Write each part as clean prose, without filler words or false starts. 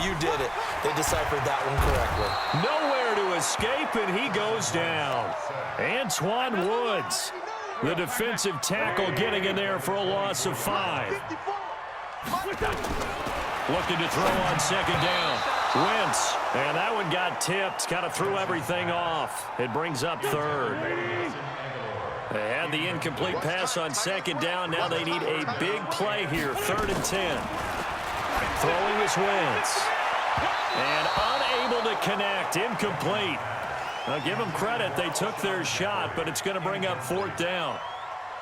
you did it. They deciphered that one correctly. Nowhere to escape, and he goes down. Antoine Woods, the defensive tackle, getting in there for a loss of 5. Looking to throw on second down. Wentz, and that one got tipped. Kind of threw everything off. It brings up third. They had the incomplete pass on second down. Now they need a big play here. 3rd and 10. Throwing is Wentz. And unable to connect. Incomplete. Now give them credit. They took their shot, but it's going to bring up 4th down.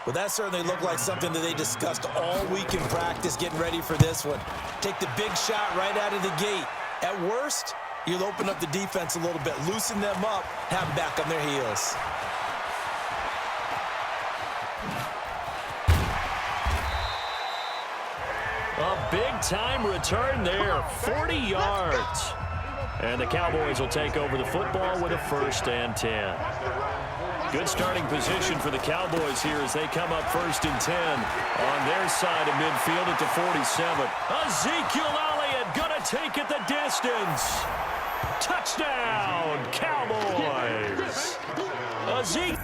Well, that certainly looked like something that they discussed all week in practice, getting ready for this one. Take the big shot right out of the gate. At worst, you'll open up the defense a little bit, loosen them up, have them back on their heels. A big-time return there, 40 yards. And the Cowboys will take over the football with a 1st and 10. Good starting position for the Cowboys here as they come up 1st and 10 on their side of midfield at the 47. Ezekiel Elliott going to take it the distance. Touchdown, Cowboys. Ezekiel.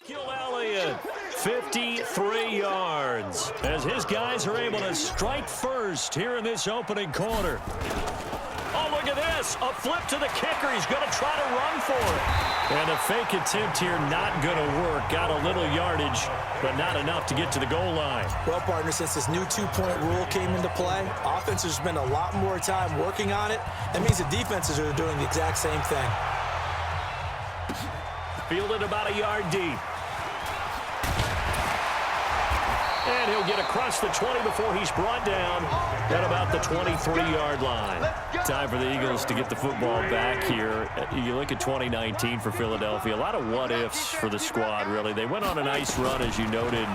Elliott, 53 yards, as his guys are able to strike first here in this opening quarter. Oh, look at this. A flip to the kicker. He's going to try to run for it. And a fake attempt here not going to work. Got a little yardage, but not enough to get to the goal line. Well, partner, since this new two-point rule came into play, offenses spend a lot more time working on it. That means the defenses are doing the exact same thing. Fielded about a yard deep. And he'll get across the 20 before he's brought down at about the 23-yard line. Time for the Eagles to get the football back here. You look at 2019 for Philadelphia, a lot of what-ifs for the squad, really. They went on a nice run, as you noted.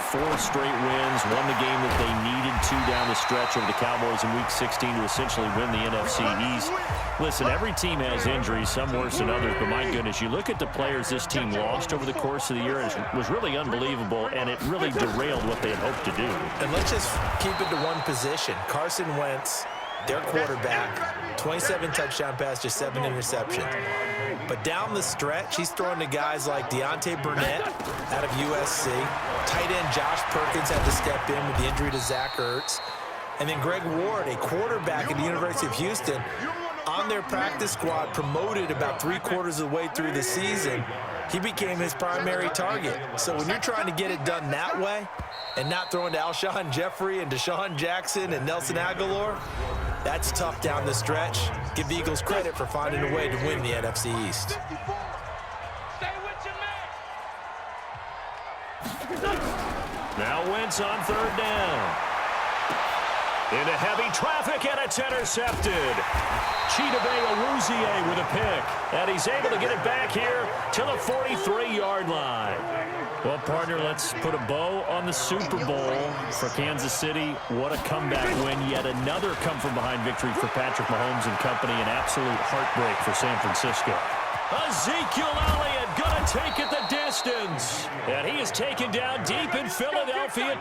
4 straight wins, won the game that they needed to down the stretch over the Cowboys in Week 16 to essentially win the NFC East. Listen, every team has injuries, some worse than others, but my goodness, you look at the players this team lost over the course of the year, and it was really unbelievable, and it really derailed what they had hoped to do. And let's just keep it to one position. Carson Wentz, their quarterback, 27 touchdown pass, just 7 interceptions. But down the stretch, he's throwing to guys like Deontay Burnett out of USC. Tight end Josh Perkins had to step in with the injury to Zach Ertz. And then Greg Ward, a quarterback at the University of Houston, on their practice squad, promoted about 3/4 of the way through the season. He became his primary target. So when you're trying to get it done that way and not throwing to Alshon Jeffrey and Deshaun Jackson and Nelson Aguilar, that's tough down the stretch. Give the Eagles credit for finding a way to win the NFC East. Now Wentz on 3rd down. Into heavy traffic, and it's intercepted. Chidobe Awuzie with a pick, and he's able to get it back here to the 43-yard line. Well, partner, let's put a bow on the Super Bowl for Kansas City. What a comeback win. Yet another come-from-behind victory for Patrick Mahomes and company. An absolute heartbreak for San Francisco. Ezekiel Elliott going to take it the distance. And he is taken down deep in Philadelphia.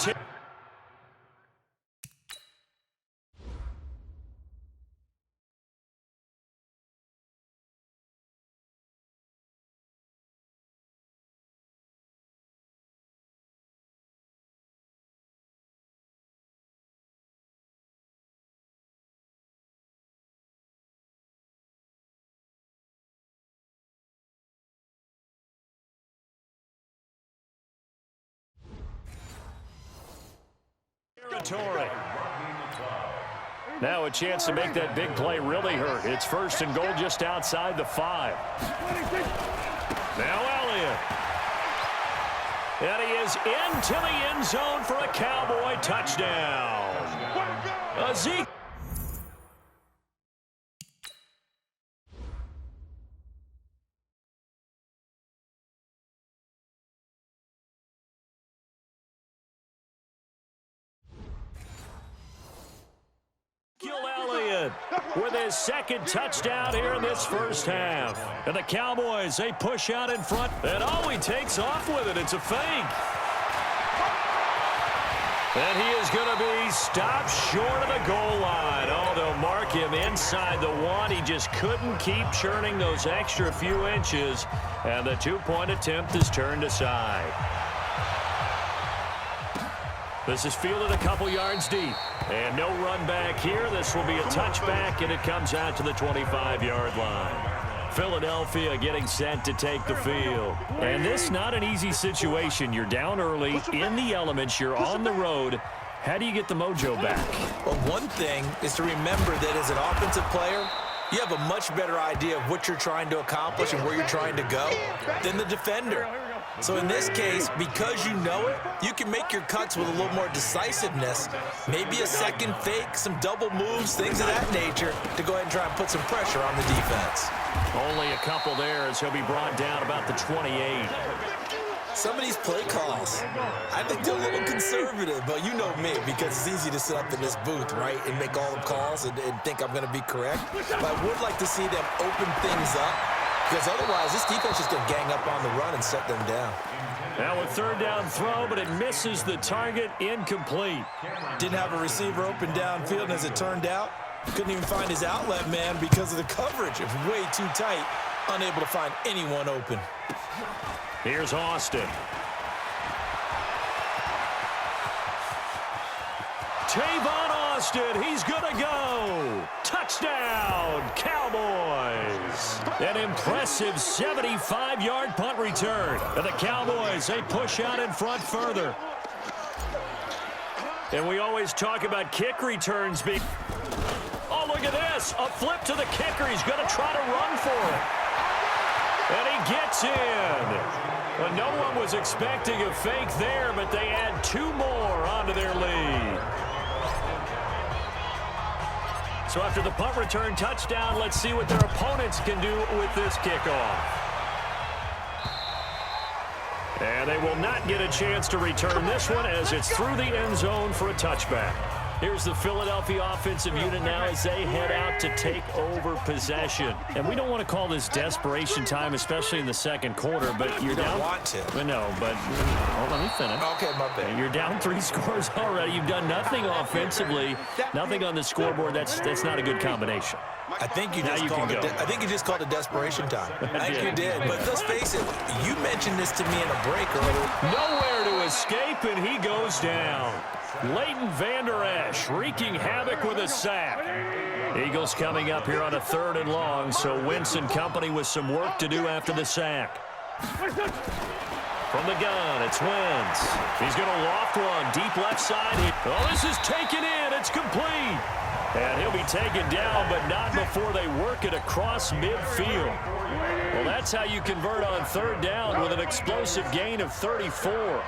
territory. Now a chance to make that big play really hurt. It's 1st and goal just outside the 5. Now Elliott. And he is into the end zone for a Cowboy touchdown. Ezekiel Elliott with his 2nd touchdown here in this first half. And the Cowboys, they push out in front. And he takes off with it. It's a fake. And he is going to be stopped short of the goal line. Oh, they'll mark him inside the 1. He just couldn't keep churning those extra few inches. And the 2-point attempt is turned aside. This is fielded a couple yards deep. And no run back here. This will be a touchback, and it comes out to the 25-yard line. Philadelphia getting set to take the field. And this not an easy situation. You're down early, in the elements, you're on the road. How do you get the mojo back? Well, one thing is to remember that as an offensive player, you have a much better idea of what you're trying to accomplish and where you're trying to go than the defender. So in this case, because you know it, you can make your cuts with a little more decisiveness, maybe a second fake, some double moves, things of that nature, to go ahead and try and put some pressure on the defense. Only a couple there as he'll be brought down about the 28. Some of these play calls, I think they're a little conservative, but you know me, because it's easy to sit up in this booth, right, and make all the calls and think I'm going to be correct. But I would like to see them open things up, because otherwise this defense is going to gang up on the run and set them down. Now a 3rd down throw, but it misses the target, incomplete. Didn't have a receiver open downfield, and as it turned out, couldn't even find his outlet man because of the coverage. It was way too tight, unable to find anyone open. Here's Austin. Tavon Austin, he's going to go. Touchdown, Cowboys. An impressive 75-yard punt return. And the Cowboys, they push out in front further. And we always talk about kick returns being... Oh, look at this. A flip to the kicker. He's going to try to run for it. And he gets in. Well, no one was expecting a fake there, but they add 2 more onto their lead. So after the punt return touchdown, let's see what their opponents can do with this kickoff. And they will not get a chance to return this one as it's through the end zone for a touchback. Here's the Philadelphia offensive unit now as they head out to take over possession. And we don't want to call this desperation time, especially in the 2nd quarter, but you're down. You don't want to. No, but let me finish. Okay, my bad. You're down 3 scores already. You've done nothing offensively, nothing on the scoreboard. That's not a good combination. I think you just called it desperation time. I think you did. But let's face it, you mentioned this to me in a break earlier. Nowhere to escape, and he goes down. Leighton Vander Esch wreaking havoc with a sack. Eagles coming up here on a 3rd and long, so Wentz and company with some work to do after the sack. From the gun, it's Wentz. He's going to loft one, deep left side. Oh, this is taken in. It's complete. And he'll be taken down, but not before they work it across midfield. Well, that's how you convert on 3rd down with an explosive gain of 34.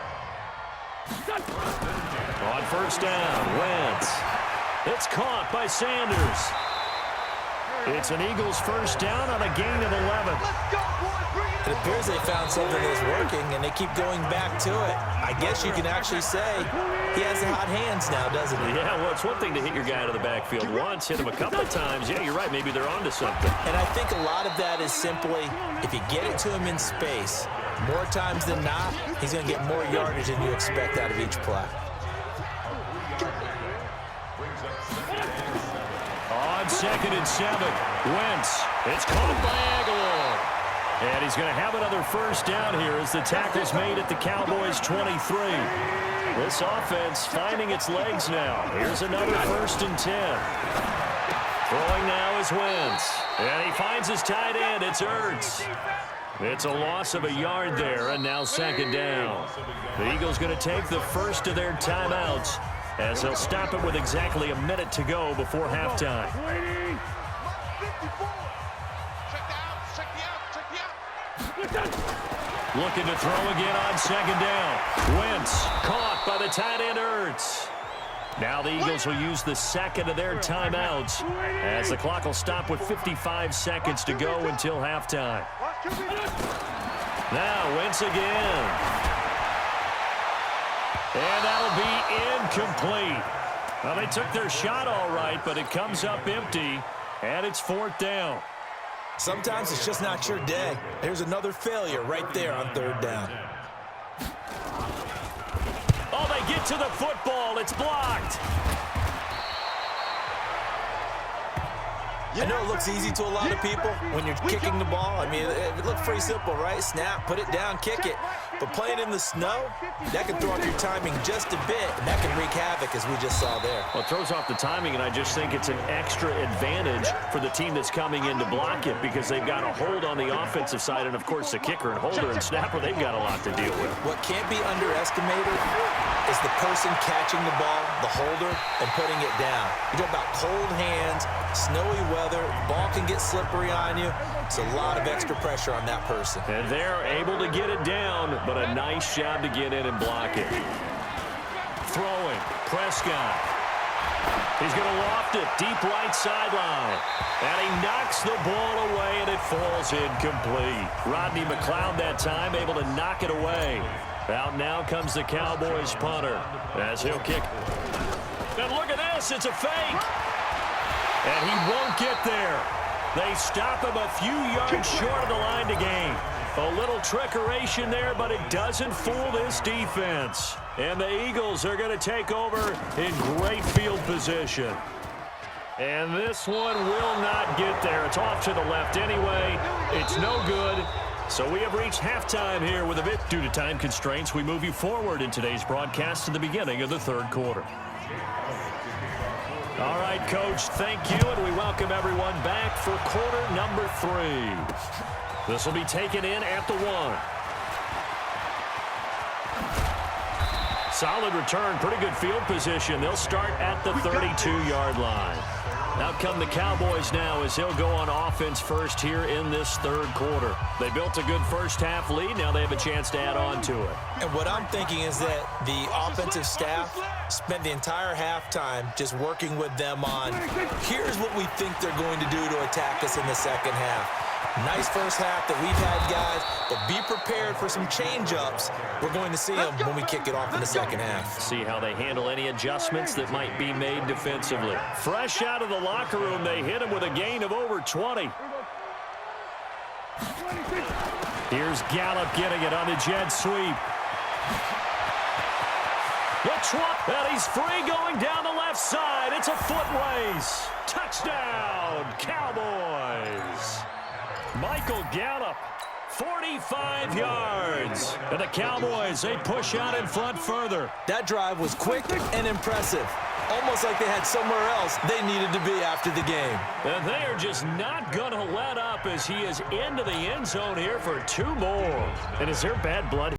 On 1st down, Wentz. It's caught by Sanders. It's an Eagles 1st down on a gain of 11. It appears they found something that's working, and they keep going back to it. I guess you can actually say he has the hot hands now, doesn't he? Yeah, well, it's one thing to hit your guy out of the backfield once, hit him a couple of times. Yeah, you're right. Maybe they're onto something. And I think a lot of that is simply if you get it to him in space, more times than not, he's going to get more yardage than you expect out of each play. On 2nd and 7, Wentz. It's caught by Aguilar. And he's going to have another 1st down here as the tackle's made at the Cowboys' 23. This offense finding its legs now. Here's another 1st and 10. Throwing now is Wentz. And he finds his tight end. It's Ertz. It's a loss of a yard there, and now 2nd down. The Eagles going to take the first of their timeouts as they'll stop it with exactly a minute to go before halftime. Looking to throw again on second down. Wentz caught by the tight end Ertz. Now the Eagles will use the second of their timeouts as the clock will stop with 55 seconds to go until halftime. Now Wentz again. And that'll be incomplete. Well, they took their shot all right, but it comes up empty, and it's fourth down. Sometimes it's just not your day. There's another failure right there on third down. Oh, they get to the football. It's blocked. I know it looks easy to a lot of people when you're kicking the ball. I mean, it looks pretty simple, right? Snap, put it down, kick it. But playing in the snow, that can throw off your timing just a bit, and that can wreak havoc, as we just saw there. Well, it throws off the timing, and I just think it's an extra advantage for the team that's coming in to block it because they've got a hold on the offensive side, and, of course, the kicker and holder and snapper, they've got a lot to deal with. What can't be underestimated is the person catching the ball, the holder, and putting it down. You talk about cold hands, snowy weather, ball can get slippery on you. It's a lot of extra pressure on that person. And they're able to get it down, but a nice job to get in and block it. Throwing, Prescott. He's going to loft it, deep right sideline. And he knocks the ball away, and it falls incomplete. Rodney McLeod that time able to knock it away. Out now comes the Cowboys punter as he'll kick. And look at this, it's a fake. And he won't get there. They stop him a few yards short of the line to gain. A little trickeration there, but it doesn't fool this defense. And the Eagles are going to take over in great field position. And this one will not get there. It's off to the left anyway. It's no good. So we have reached halftime here with a bit. Due to time constraints, we move you forward in today's broadcast to the beginning of the third quarter. All right, Coach, thank you, and we welcome everyone back for quarter number 3. This will be taken in at the 1. Solid return, pretty good field position. They'll start at the 32-yard line. Out come the Cowboys now as he'll go on offense first here in this third quarter. They built a good first-half lead. Now they have a chance to add on to it. And what I'm thinking is that the offensive staff spent the entire halftime just working with them on, here's what we think they're going to do to attack us in the second half. Nice first half that we've had, guys, but be prepared for some change-ups. We're going to see them when we kick it off in the second half. See how they handle any adjustments that might be made defensively. Fresh out of the locker room, they hit him with a gain of over 20. Here's Gallup getting it on the jet sweep. The trump, and he's free going down the left side. It's a foot race. Touchdown, Cowboys. Michael Gallup, 45 yards. And the Cowboys, they push out in front further. That drive was quick and impressive. Almost like they had somewhere else they needed to be after the game. And they are just not going to let up as he is into the end zone here for 2 more. And is there bad blood?